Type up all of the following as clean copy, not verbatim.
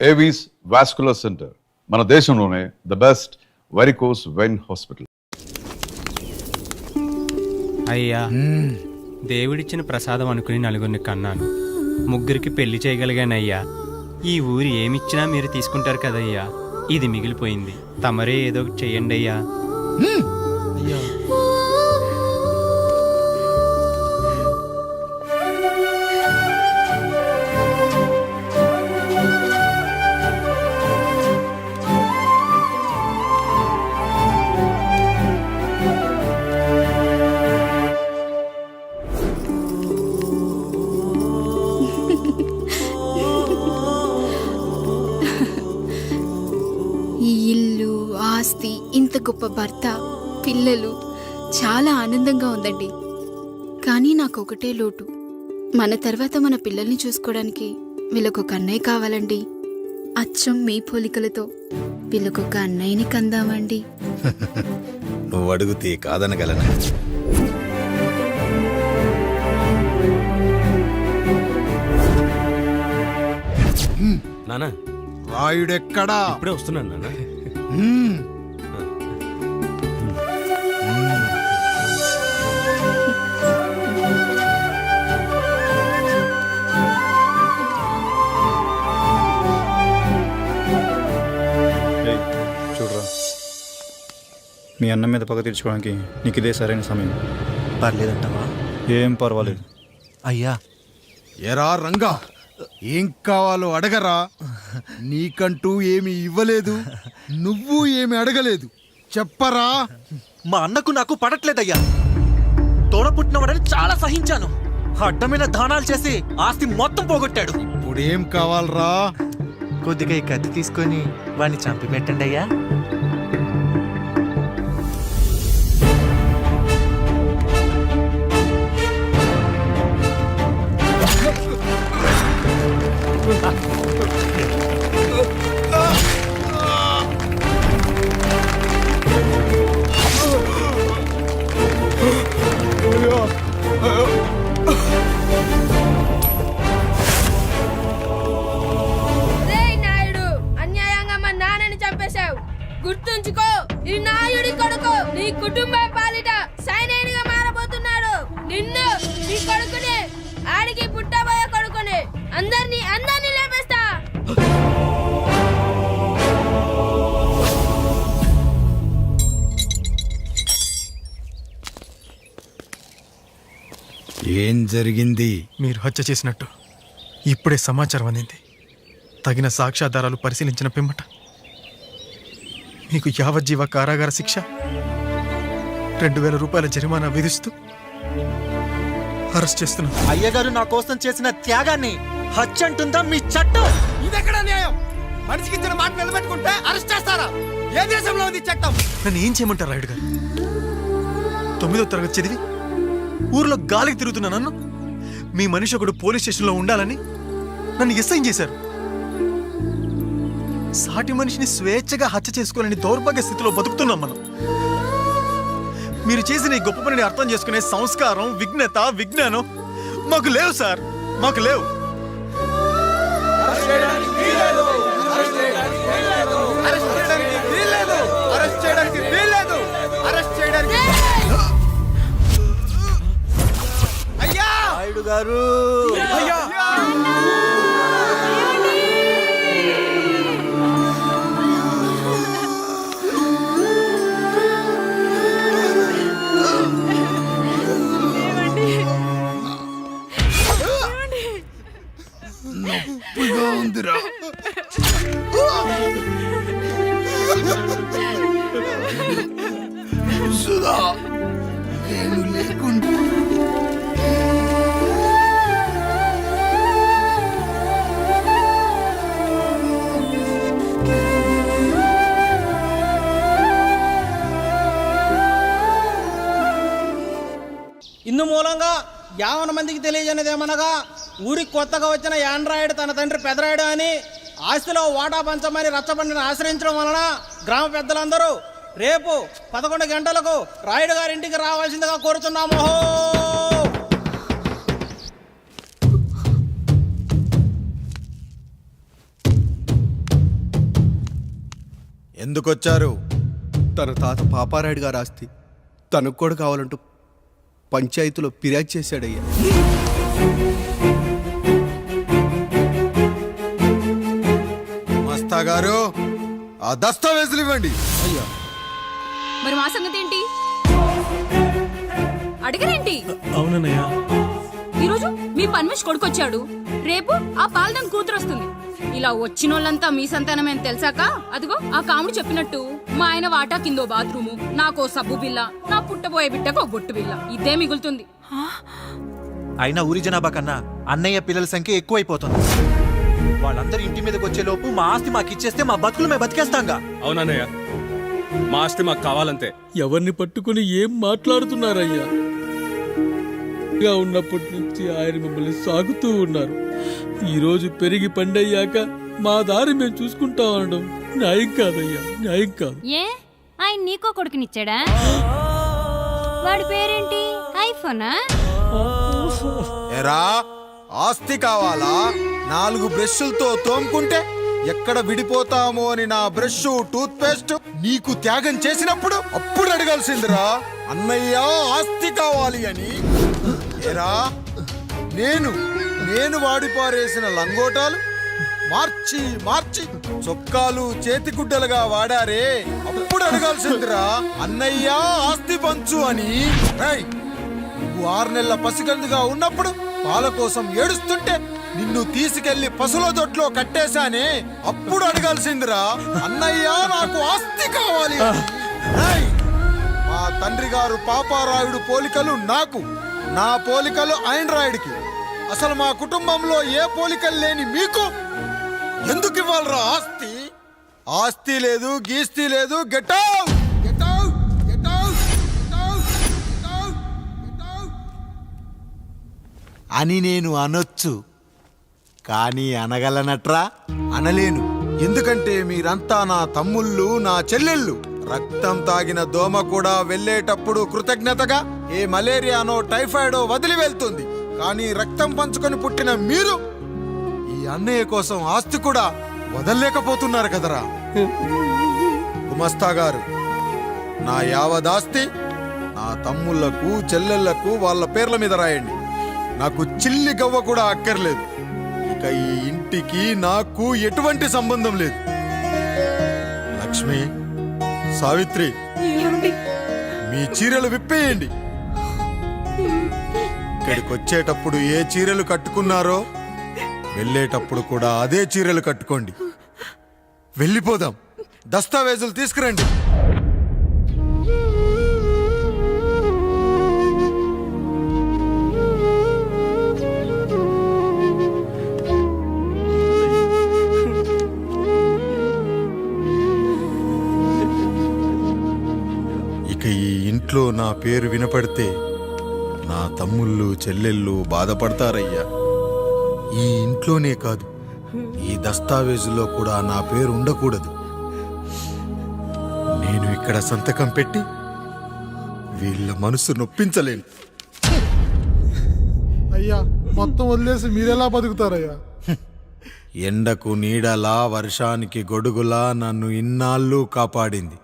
Avis vascular centre మన దేశంలోనే the best varicose vein hospital. అయ్యా, దేవుడిచ్చిన ప్రసాదం అనుకుని నలుగురిని కన్నాను, ముగ్గురికి పెళ్లి చేయగలిగానయ్యా. ఈ ఊరి ఏమిచ్చినా మీరు తీసుకుంటారు కదయ్యా, ఇది మిగిలిపోయింది, తమరే ఏదో ఒకటి చెయ్యండి అయ్యా. ఈ ఇల్లు, ఆస్తి, ఇంత గొప్ప భర్త, పిల్లలు, చాలా ఆనందంగా ఉందండి. కానీ నాకు ఒకటే లోటు, మన తర్వాత మన పిల్లల్ని చూసుకోవడానికి వీళ్ళకొక అన్నయ్య కావాలండి. అచ్చం మీ పోలికలతో వీళ్ళకొక అన్నయ్యని కందామండి. నువ్వు అడుగుతే కాదనగలనా? నానా, రాయుడెక్కడా? ఇప్పుడే వస్తున్నాను నాన్న. చూడరా, మీ అన్న మీద పగ తీర్చుకోవడానికి నీకు ఇదే సరైన సమయం. పర్లేదంటావా? ఏం పర్వాలేదు. అయ్యా, ఎరా రంగా, ఏం కావాలో అడగరా. నీకంటూ ఏమి ఇవ్వలేదు, నువ్వు ఏమి అడగలేదు, చెప్పరా. మా అన్నకు నాకు పడట్లేదయ్యా. తోడ పుట్టినవాడని చాలా సహించాను. అడ్డమైన దానాలు చేసి ఆస్తి మొత్తం పోగొట్టాడు. ఇప్పుడేం కావాలరా? కొద్దిగా ఈ కత్తి తీసుకొని వాడిని చంపి పెట్టండి అయ్యా. గుర్తుంచుకో, ఈ నాయుడి కొడుకు నీ కుటుంబం పాలిట సైనికుడిగా మారబోతున్నాడు. నిన్ను, నీ కొడుకుని, ఆడికి పుట్టబోయే కొడుకుని, అందరినీ లేపేస్తా. ఏం జరిగింది? మీరు హత్య చేసినట్టు ఇప్పుడే సమాచారం అందింది. తగిన సాక్ష్యాధారాలు పరిశీలించిన పిమ్మట మీకు యావజ్జీవ కారాగార శిక్ష, 2000 రూపాయల జరిమానా విధిస్తూ అరెస్ట్ చేస్తున్నాను. అయ్యగారు నా కోసం చేసిన త్యాగాన్ని హత్య అంటుందా మీ చట్టం? ఇదెక్కడ న్యాయం? మనిషికి ఇచ్చిన మాట నిలబెట్టుకుంటే అరెస్ట్ చేస్తారా? ఏ దేశంలో ఉంది చట్టం? నన్ను ఏం చేయమంటారు రాయుడు గారు? 9వ తరగతి చదివి ఊర్లో గాలికి తిరుగుతున్నా నన్ను మీ మనిషి ఒకడు పోలీస్ స్టేషన్లో ఉండాలని నన్ను ఎస్ఐన్ చేశారు. సాటి మనిషిని స్వేచ్ఛగా హత్య చేసుకోవాలని దౌర్భాగ్య స్థితిలో బతుకుతున్నాం మనం. మీరు చేసిన ఈ గొప్ప పనిని అర్థం చేసుకునే సంస్కారం, విజ్ఞత, విజ్ఞానం మాకు లేవు సార్, మాకు లేవు. నాయుడు గారు, నొప్పిగా ఉందిరా. సుధా, నేను లేకుండా ఇందు మూలంగా 50 మందికి తెలియజేయనిదేమనగా, ఊరికి కొత్తగా వచ్చిన యాండ్రాయిడ్ తన తండ్రి పెదరాయుడు అని ఆస్తిలో వాటా పంచమని రచ్చబండిని ఆశ్రయించడం వలన గ్రామ పెద్దలందరూ రేపు 11 గంటలకు రాయుడు గారింటికి రావాల్సిందిగా కోరుతున్నాము. ఎందుకొచ్చారు? తన తాత పాపారాయుడు గారు ఆస్తి తనకు కూడా కావాలంటూ పంచాయతీలో ఫిర్యాదు చేశాడయ్యా. మస్తా గారు, ఆ దస్తావేజులు ఇవ్వండి. అయ్యా, మరి మా సంగతి ఏంటి? అడగరేంటి? అవునన్నయ్య. ఈరోజు మీ పన్మేష్ కొడుకొచ్చాడు, రేపు ఆ పాల్దన్ కూతురు వస్తుంది. ఇలా వచ్చినోళ్ళంతా మీ సంతానమని తెలిసాక అదిగో ఆ కాముడు చెప్పినట్టు మా ఆయన వాటా కిందో బాత్రూము, నాకో సబ్బు బిల్ల, నా పుట్టబోయే బిడ్డకో బొట్టు బిల్ల, ఇదే మిగులుతుంది. అయినా ఊరి జనాభా కన్నా అన్నయ్య పిల్లల సంఖ్య ఎక్కువైపోతుంది. వాళ్ళందరూ ఇంటి మీదకి వచ్చే లోపు మా ఆస్తి మాకు ఇచ్చేస్తే మా బతుకులు మేము బతికేస్తాంగా. అవునన్నయ్య, మా ఆస్తి మాకు కావాలంతే. ఎవరిని పట్టుకుని ఏం మాట్లాడుతున్నారయ్యా? ఇలా ఉన్నప్పటి నుంచి ఆయన మిమ్మల్ని సాగుతూ ఉన్నారు. ఈరోజు పెరిగి పండయ్యాక మా దారి మేము చూసుకుంటాం అనడం న్యాయం కాదయ్యా, న్యాయం కాదు. ఏ ఆయన నీకో కొడుకునిచ్చాడా? వాడి పేరేంటి? ఐఫోనా? ఎరా, ఆస్తి కావాలా? 4 బ్రష్లతో తోముకుంటే ఎక్కడ విడిపోతామో అని నా బ్రష్ టూత్ పేస్ట్ నీకు త్యాగం చేసినప్పుడు అప్పుడు అడగాల్సిందిరా, అన్నయ్య ఆస్తి కావాలి అని. ఎరా, నేను వాడిపారేసిన లంగోటాలు మార్చి మార్చి చొక్కాలు చేతిగుడ్డలుగా వాడారే, అప్పుడు అడగాల్సిందిరా, అన్నయ్య ఆస్తి పంచు అని. రేయ్, నువ్వు 6 నెలల పసిగందుగా ఉన్నప్పుడు పాల కోసం ఏడుస్తుంటే నిన్ను తీసుకెళ్లి పసుల దొడ్లో కట్టేశానే, అప్పుడు అడగాల్సిందిరా, అన్నయ్య నాకు ఆస్తి కావాలి అని. రేయ్, మా తండ్రి గారు పాపారాయుడు పోలికలు నాకు, నా పోలికలు ఆండ్రాయిడ్కి. అసలు మా కుటుంబంలో ఏ పోలికలు లేని మీకు ఎందుకు ఇవ్వాలరా ఆస్తి? ఆస్తి లేదు, గీస్తి లేదు. Get out, get out, get out, get out, get out, get out అని నేను అనొచ్చు, కానీ అనగలనట్రా? అనలేను. ఎందుకంటే మీరంతా నా తమ్ముళ్ళు, నా చెల్లెళ్ళు. రక్తం తాగిన దోమ కూడా వెళ్ళేటప్పుడు కృతజ్ఞతగా ఏ మలేరియానో టైఫాయిడో వదిలి వెళ్తుంది. కానీ రక్తం పంచుకొని పుట్టిన మీరు ఈ అన్నయ్య కోసం ఆస్తి కూడా వదల్లేకపోతున్నారు కదరా. గుమస్తా గారు, నా యావదాస్తి నా తమ్ముళ్లకు, చెల్లెళ్లకు వాళ్ళ పేర్ల మీద రాయండి. నాకు చిల్లి గవ్వ కూడా అక్కర్లేదు. ఇక ఈ ఇంటికి నాకు ఎటువంటి సంబంధం లేదు. లక్ష్మి, సావిత్రి, మీ చీరలు విప్పేయండి. ఇక్కడికి వచ్చేటప్పుడు ఏ చీరలు కట్టుకున్నారో వెళ్ళేటప్పుడు కూడా అదే చీరలు కట్టుకోండి. వెళ్ళిపోదాం. దస్తావేజులు తీసుకురండి. ఇక ఈ ఇంట్లో నా పేరు వినపడితే నా తమ్ముళ్ళు, చెల్లెళ్ళు బాధపడతారయ్యా. ఈ ఇంట్లోనే కాదు, ఈ దస్తావేజులో కూడా నా పేరు ఉండకూడదు. నేను ఇక్కడ సంతకం పెట్టి వీళ్ళ మనసు నొప్పించలేను. అయ్యా, మొత్తం వదిలేసి మీరెలా బతుకుతారయ్యా? ఎండకు నీడలా, వర్షానికి గొడుగులా నన్ను ఇన్నాళ్ళు కాపాడింది.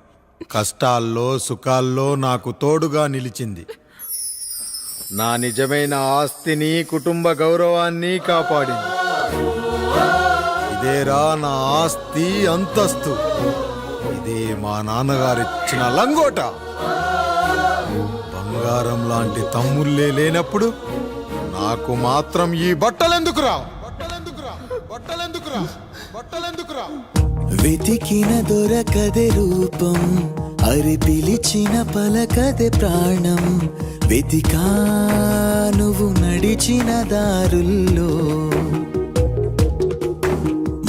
కష్టాల్లో, సుఖాల్లో నాకు తోడుగా నిలిచింది. నా నిజమైన ఆస్తిని, కుటుంబ గౌరవాన్ని కాపాడింది. ఇదేరా నా ఆస్తి, అంతస్తు. ఇదే మా నాన్నగారిచ్చిన లంగోట. బంగారం లాంటి తమ్ముళ్ళే లేనప్పుడు నాకు మాత్రం ఈ బట్టలెందుకురా? వెతికిన దొరకదే రూపం, అరి పిలిచిన పలకదే ప్రాణం. వెతికా నువ్వు నడిచిన దారుల్లో,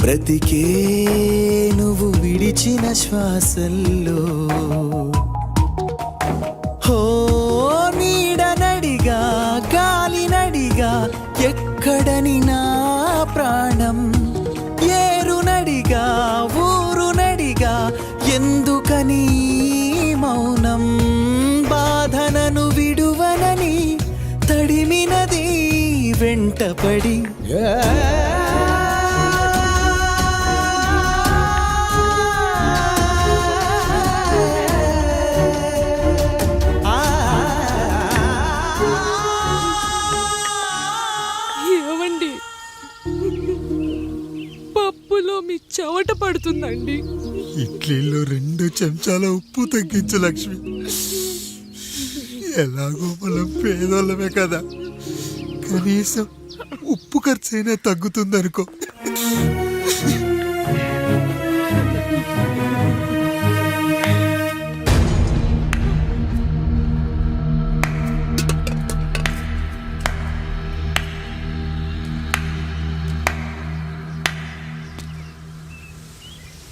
బ్రతికే నువ్వు విడిచిన శ్వాసల్లో. హో నీడనడిగా, గాలినడిగా, ఎక్కడని నా ప్రాణం. ఏరునడిగా, ఊరునడిగా, ఎందుకని మౌనం. బాధనను విడువనని తడిమినది వెంటపడి. గొంతులో మీ చెవట పడుతుందండి. ఇడ్లీలో 2 చెంచాల ఉప్పు తగ్గించు లక్ష్మి. ఎలాగో మనం పేదోళ్ళమే కదా, కనీసం ఉప్పు ఖర్చైనా తగ్గుతుందనుకో.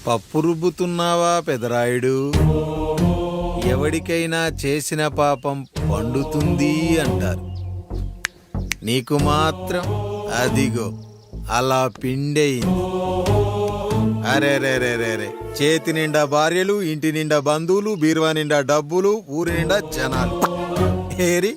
పప్పు రుబ్బుతున్నావా పెదరాయుడు? ఎవడికైనా చేసిన పాపం పండుతుంది అంటారు, నీకు మాత్రం అదిగో అలా పిండయింది. అరే రే రే రే రే, చేతి నిండా భార్యలు, ఇంటి నిండా బంధువులు, బీరువా నిండా డబ్బులు, ఊరి నిండా జనాలు. ఏరి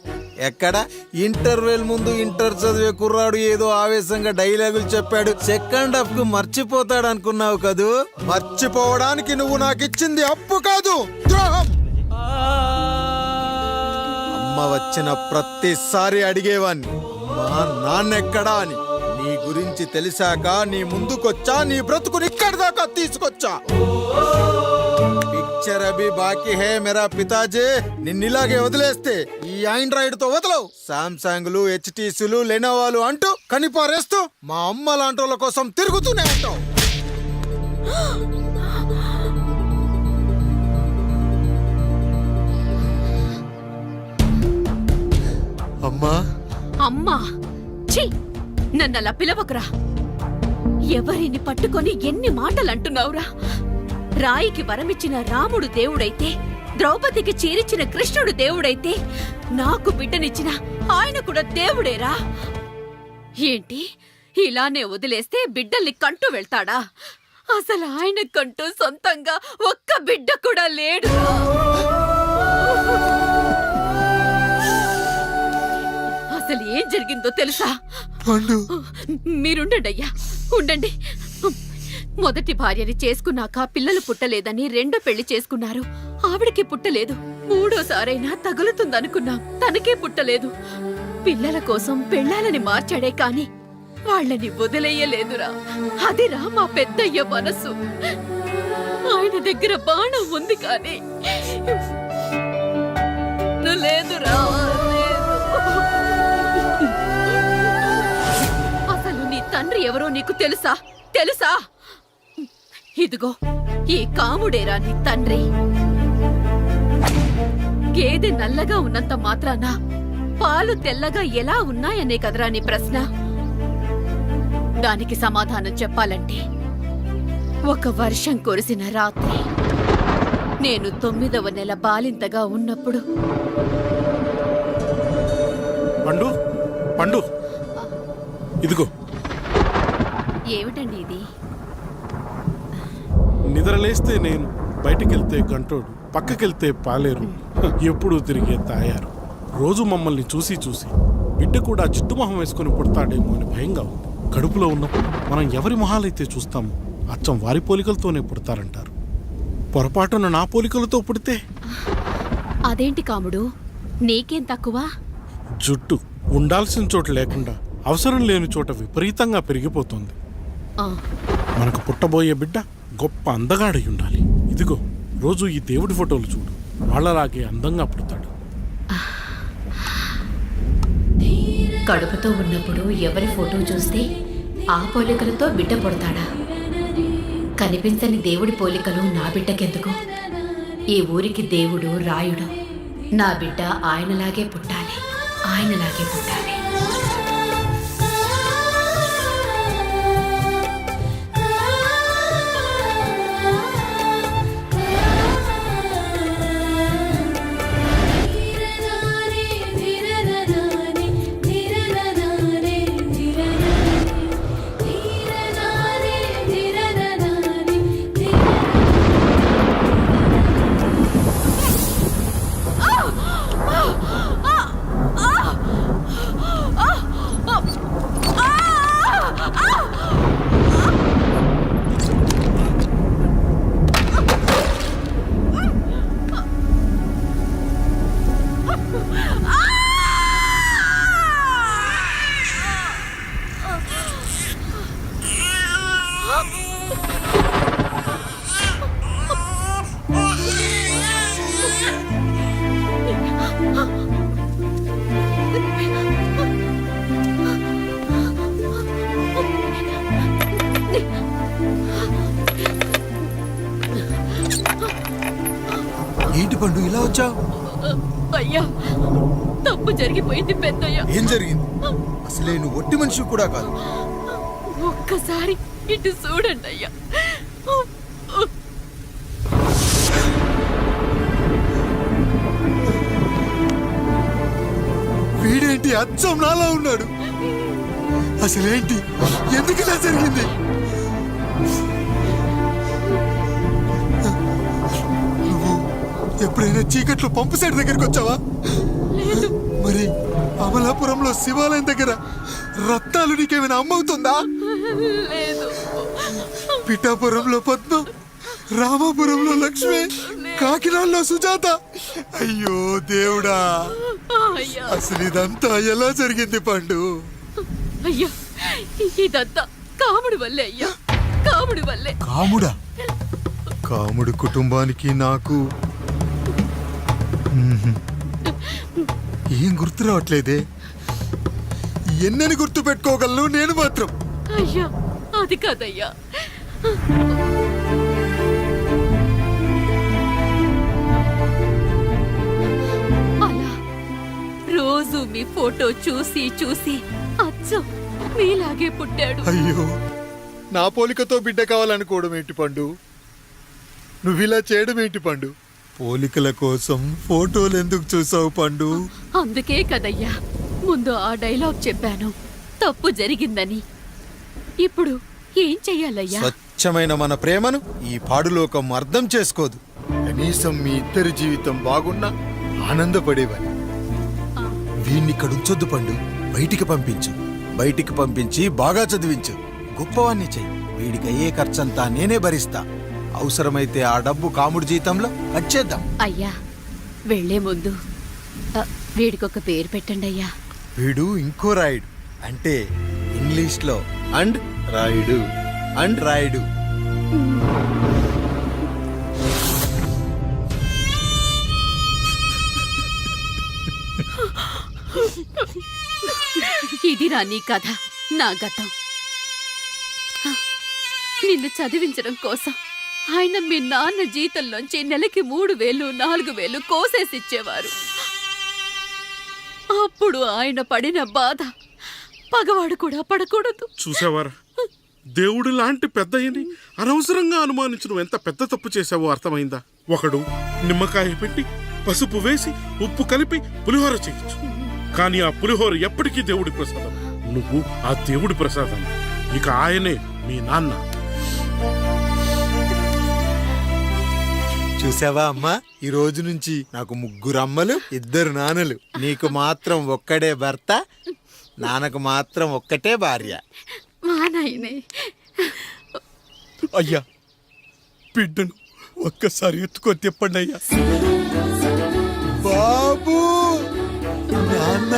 ఎక్కడ ఇంటర్వెల్ ముందు ఇంటర్ చదివే కుర్రాడు ఏదో ఆవేశంగా డైలాగులు చెప్పాడు, సెకండ్ హాఫ్ కు మర్చిపోతాడు అనుకున్నావు కదూ? మర్చిపోవడానికి నువ్వు నాకు ఇచ్చింది అప్పు కాదు, ద్రోహం. అమ్మ వచ్చిన ప్రతిసారి అడిగేవాణ్ణి, అమ్మా నాన్నెక్కడా అని. నీ గురించి తెలిసాక నీ ముందుకొచ్చా, నీ బ్రతుకుని ఇక్కడి దాకా తీసుకొచ్చా. పిక్చర్ అభి బాకీ హే మేరా పితాజీ. నిన్నిలాగే వదిలేస్తే ఈ ఆండ్రాయిడ్ తో వదలవు. సామ్సంగ్లు, హెచ్టీసీలు, లెనోవాలు అంటూ కనిపారేస్తూ మా అమ్మ లాంటి వాళ్ళ కోసం తిరుగుతూనే ఉంటావు. అమ్మా అమ్మా ఛీ, నన్నలా పిలవకురా. ఎవరిని పట్టుకొని ఎన్ని మాటలు అంటున్నావురా? రాయికి వరమిచ్చిన రాముడు దేవుడైతే, ద్రౌపదికి చీరిచ్చిన కృష్ణుడు దేవుడైతే, నాకు బిడ్డనిచ్చిన ఆయన కూడా దేవుడేరా. ఏంటి ఇలానే వదిలేస్తే బిడ్డల్ని కంటూ వెళ్తాడా? అసలు ఆయన కంటూ సొంతంగా ఒక్క బిడ్డ కూడా లేడు. అసలు ఏం జరిగిందో తెలుసా? మీరుండండి అయ్యా, ఉండండి. మొదటి భార్యని చేసుకున్నాక పిల్లలు పుట్టలేదని రెండో పెళ్లి చేసుకున్నారు. ఆవిడకి పుట్టలేదు. మూడోసారైనా తగులుతుందనుకున్నాం, తనకే పుట్టలేదు. పిల్లల కోసం పెళ్ళాలని మార్చాడే కాని వాళ్ళని వదిలేయలేదురా. అదిరా మా పెద్దయ్య మనసు. ఆయన దగ్గర బాణం ఉంది కానీ లేదురా. అసలు నీ తండ్రి ఎవరో నీకు తెలుసా? తెలుసా? ఇదిగో ఈ కాముడేరా నీ తండ్రి. గేదె నల్లగా ఉన్నంత మాత్రాన పాలు తెల్లగా ఎలా ఉన్నాయనే కదరా నీ ప్రశ్న. దానికి సమాధానం చెప్పాలంటే, ఒక వర్షం కురిసిన రాత్రి నేను 9వ నెల బాలింతగా ఉన్నప్పుడు. పండు పండు, ఇదిగో. ఏమిటండి ఇది? నిద్రలేస్తే నేను, బయటకెళ్తే గంటోడు, పక్కకెళ్తే పాలేరు, ఎప్పుడూ తిరిగే తాయారు. రోజు మమ్మల్ని చూసి చూసి బిడ్డ కూడా జిడ్డు మొహం వేసుకుని పుడతాడేమో అని భయంగా ఉంది. కడుపులో ఉన్నప్పుడు మనం ఎవరి మొహాలైతే చూస్తామో అచ్చం వారి పోలికలతోనే పుడతారంటారు. పొరపాటున నా పోలికలతో పుడితే? అదేంటి కాముడు, నీకేం తక్కువ? జుట్టు ఉండాల్సిన చోట లేకుండా అవసరం లేని చోట విపరీతంగా పెరిగిపోతుంది. మనకు పుట్టబోయే బిడ్డ గొప్ప అందగాడై ఉండాలి. ఇదిగో రోజు ఈ దేవుడి ఫోటోలు చూడు, వాళ్ళలాగే అందంగా పుడతాడు. కడుపుతో ఉన్నప్పుడు ఎవరి ఫోటో చూస్తే ఆ పోలికలతో బిడ్డ పుడతాడా? కనిపించని దేవుడి పోలికలు నా బిడ్డకెందుకు? ఈ ఊరికి దేవుడు రాయుడు. నా బిడ్డ ఆయనలాగే పుట్టాలి, ఆయనలాగే పుట్టాలి. ఏంటి పండు ఇలా వచ్చావు? అయ్యా తప్పు జరిగిపోయింది పెద్దయ్యా. ఏం జరిగింది? అసలే నువ్వు ఒట్టి మనిషి కూడా కాదు. ఒక్కసారి ఇటు చూడండి అయ్యా. వీడేంటి అచ్చం నాలా ఉన్నాడు? అసలేంటి? ఎందుకు ఇలా జరిగింది? నువ్వు ఎప్పుడైనా చీకట్లో పంపు సైడ్ దగ్గరికి వచ్చావా? మరి అమలాపురంలో శివాలయం దగ్గర రత్నాలు నీకేమైనా అమ్మవుతుందా? పిఠాపురంలో పద్మ, రామాపురంలో లక్ష్మి, కాకినాడలో సుజాత. అయ్యో దేవుడా, అసలు ఇదంతా ఎలా జరిగింది పండు? అయ్యా ఇదంతా కాముడి వల్లే అయ్యా, కాముడి వల్లే. కాముడా? కాముడు కుటుంబానికి నాకు ఏం గుర్తు రావట్లేదే. ఎన్నని గుర్తు పెట్టుకోగలను నేను మాత్రం. అయ్యా అది కాదయ్యా. అలా రోజు మీ ఫోటో చూసి చూసి అచ్చం మీలాగే పుట్టాడు. అయ్యో, నా పోలికతో బిడ్డ కావాలనుకోవడం ఏంటి పండు? నువ్విలా చేయడం ఏంటి పండు? పోలికల కోసం ఫోటోలు ఎందుకు చూసావు పండు? అందుకే కదయ్యా ముందు ఆ డైలాగ్ చెప్పాను, తప్పు జరిగిందని. ఇప్పుడు ఏం చెయ్యాలయ్యా? స్వచ్ఛమైన మన ప్రేమను ఈ పాడులోకం అర్థం చేసుకోదు. కనీసం మీ ఇద్దరి జీవితం బాగున్నా ఆనందపడేవాని. వీణ్ణి ఇక్కడ ఉంచొద్దు పండు, బయటికి పంపించు. బయటికి పంపించి బాగా చదివించు, గొప్పవాణ్ణి చెయ్యి. వీడికి అయ్యే ఖర్చంతా నేనే భరిస్తా. అవసరమైతే ఆ డబ్బు కాముడి జీతంలో వచ్చేద్దాం. అయ్యా వెళ్లే ముందు వీడికొక పేరు పెట్టండి అయ్యా. వీడు ఇంకో రాయుడు, అంటే ఇంగ్లీష్లో అండ్ రాయుడు, అండ్ రాయుడు. ఇది రా నీ కథ, నా గతం. నిన్ను చదివించడం కోసం ఆయన మీ నాన్న జీతంలోంచి నెలకి 3,000, 4,000 కోసేసిచ్చేవారు. అప్పుడు ఆయన పడిన బాధ పగవాడు కూడా పడకూడదు. చూసావారా, దేవుడు లాంటి పెద్దయ్యని అనవసరంగా అనుమానించడం ఎంత పెద్ద తప్పు చేసావో అర్థమైందా? ఒకడు నిమ్మకాయ పెట్టి పసుపు వేసి ఉప్పు కలిపి పులిహోర చేయొచ్చు, కానీ ఆ పులిహోర ఎప్పటికీ దేవుడి ప్రసాదం. నువ్వు ఆ దేవుడి ప్రసాదం. ఇక ఆయనే మీ నాన్న. చూసావా అమ్మా, ఈ రోజు నుంచి నాకు 3 అమ్మలు, 2 నాన్నలు. నీకు మాత్రం ఒక్కడే భర్త, నాన్నకు మాత్రం ఒక్కటే భార్య. మా నాయనే. అయ్యా, బిడ్డను ఒక్కసారి ఎత్తుకొని తిప్పండి అయ్యా. బాబు, నాన్న,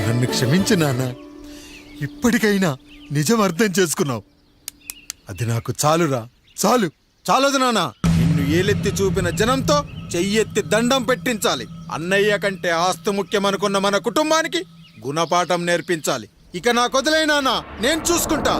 నన్ను క్షమించు నాన్న. ఇప్పటికైనా నిజం అర్థం చేసుకున్నావు. అది నాకు చాలురా, చాలు. చాలదు నాన్న. నిన్ను ఏలెత్తి చూపిన జనంతో చెయ్యెత్తి దండం పెట్టించాలి. అన్నయ్య కంటే ఆస్తు ముఖ్యమనుకున్న మన కుటుంబానికి గుణపాఠం నేర్పించాలి. ఇక నాకు వదిలే నాన్న, నేను చూసుకుంటా.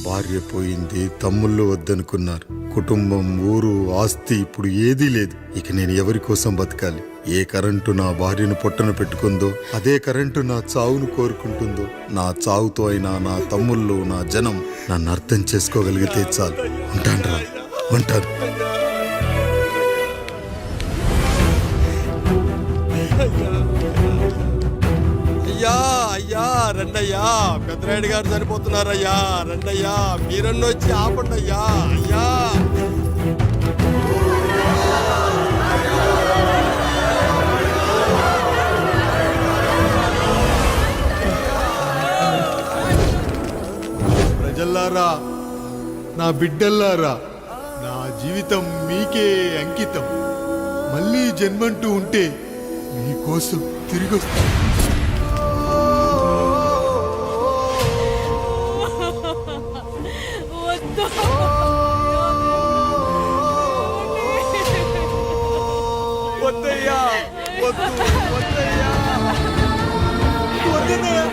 భార్య పోయింది, తమ్ముళ్ళు వద్దనుకున్నారు. కుటుంబం, ఊరు, ఆస్తి ఇప్పుడు ఏదీ లేదు. ఇక నేను ఎవరి కోసం బతకాలి? ఏ కరెంటు నా భార్యను పొట్టన పెట్టుకుందో అదే కరెంటు నా చావును కోరుకుంటుందో, నా చావుతో అయినా నా తమ్ముళ్ళు, నా జనం నన్ను అర్థం చేసుకోగలిగితే చాలు. ఉంటాను, ఉంటాను. అయ్యా అయ్యా రండయ్యా, పెద్దరాయుడు గారు చనిపోతున్నారయ్యా, రండయ్యా, మీరన్న వచ్చి ఆపండి అయ్యా. అయ్యా ప్రజల్లారా, నా బిడ్డల్లారా, నా జీవితం మీకే అంకితం. మళ్ళీ జన్మంటూ ఉంటే మీకోసం తిరిగి వస్తాను. వద్దయ్యా, వద్దు, వద్దయ్యా, వద్దయ్యా.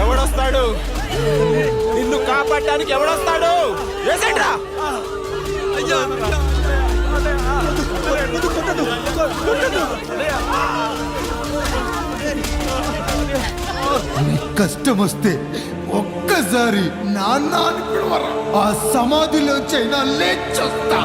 ఎవడొస్తాడు? నిన్ను కాపాడటానికి ఎవడొస్తాడు? వేసేట్రా. కష్టం వస్తే ఒక్కసారి నాన్న అని పిలవరా, ఆ సమాధిలో చైనా లేచొస్తా.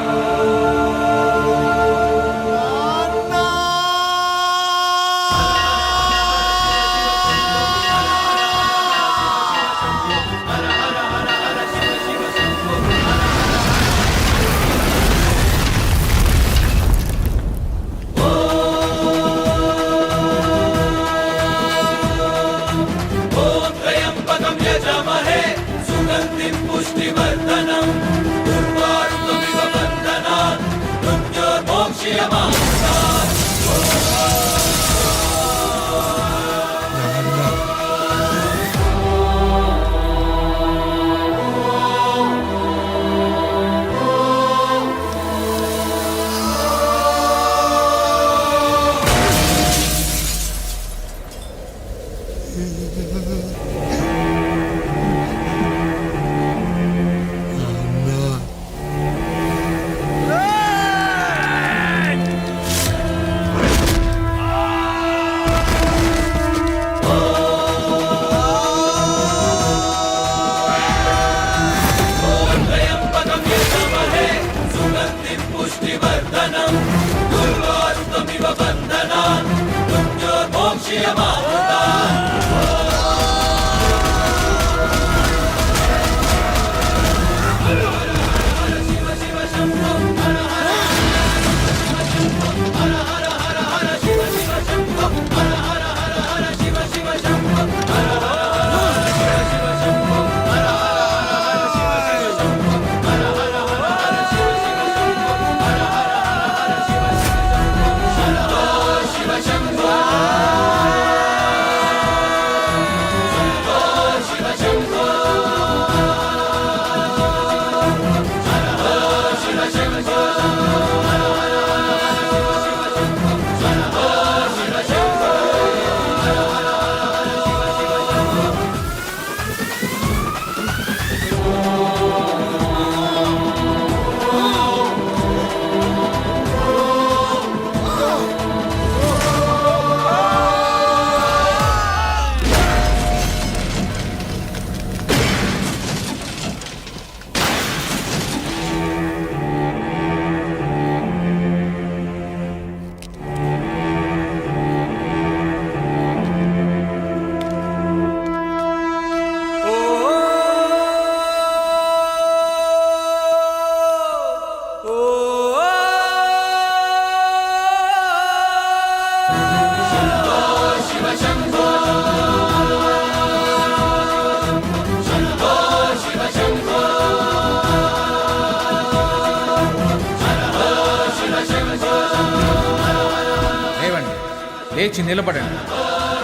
లేచి నిలబడండి,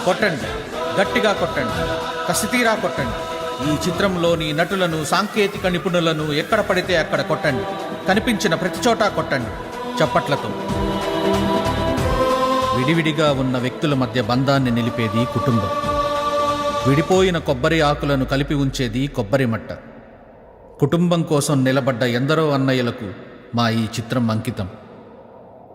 కొట్టండి, గట్టిగా కొట్టండి, కసితీరా కొట్టండి. ఈ చిత్రంలోని నటులను, సాంకేతిక నిపుణులను ఎక్కడ పడితే అక్కడ కొట్టండి. కనిపించిన ప్రతి చోట కొట్టండి చప్పట్లతో. విడివిడిగా ఉన్న వ్యక్తుల మధ్య బంధాన్ని నిలిపేది కుటుంబం. విడిపోయిన కొబ్బరి ఆకులను కలిపి ఉంచేది కొబ్బరి మట్ట. కుటుంబం కోసం నిలబడ్డ ఎందరో అన్నయ్యలకు మా ఈ చిత్రం అంకితం.